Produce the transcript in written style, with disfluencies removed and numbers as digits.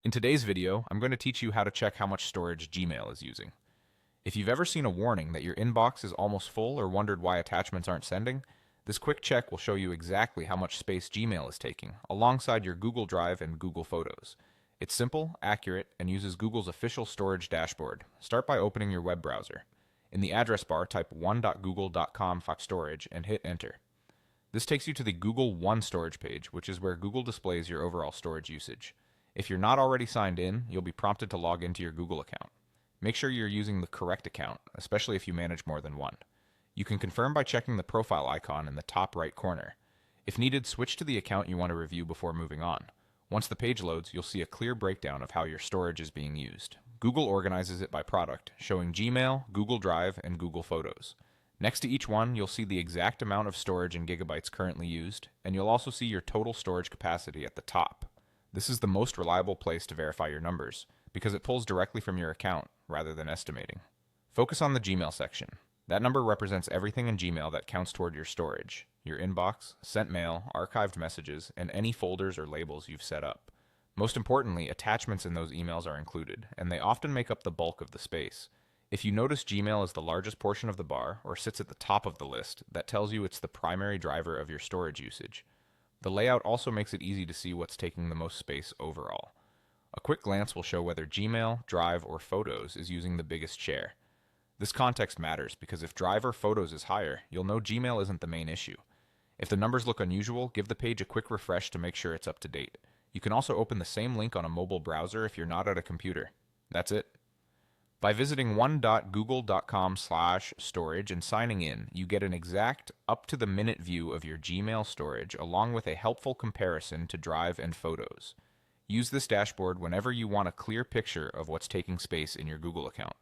In today's video, I'm going to teach you how to check how much storage Gmail is using. If you've ever seen a warning that your inbox is almost full or wondered why attachments aren't sending, this quick check will show you exactly how much space Gmail is taking, alongside your Google Drive and Google Photos. It's simple, accurate, and uses Google's official storage dashboard. Start by opening your web browser. In the address bar, type 1.google.com/storage and hit enter. This takes you to the Google One storage page, which is where Google displays your overall storage usage. If you're not already signed in, you'll be prompted to log into your Google account. Make sure you're using the correct account, especially if you manage more than one. You can confirm by checking the profile icon in the top right corner. If needed, switch to the account you want to review before moving on. Once the page loads, you'll see a clear breakdown of how your storage is being used. Google organizes it by product, showing Gmail, Google Drive, and Google Photos. Next to each one, you'll see the exact amount of storage in gigabytes currently used, and you'll also see your total storage capacity at the top. This is the most reliable place to verify your numbers, because it pulls directly from your account rather than estimating. Focus on the Gmail section. That number represents everything in Gmail that counts toward your storage: your inbox, sent mail, archived messages, and any folders or labels you've set up. Most importantly, attachments in those emails are included, and they often make up the bulk of the space. If you notice Gmail is the largest portion of the bar or sits at the top of the list, that tells you it's the primary driver of your storage usage. The layout also makes it easy to see what's taking the most space overall. A quick glance will show whether Gmail, Drive, or Photos is using the biggest share. This context matters because if Drive or Photos is higher, you'll know Gmail isn't the main issue. If the numbers look unusual, give the page a quick refresh to make sure it's up to date. You can also open the same link on a mobile browser if you're not at a computer. That's it. By visiting 1.google.com/storage and signing in, you get an exact, up-to-the-minute view of your Gmail storage, along with a helpful comparison to Drive and Photos. Use this dashboard whenever you want a clear picture of what's taking space in your Google account.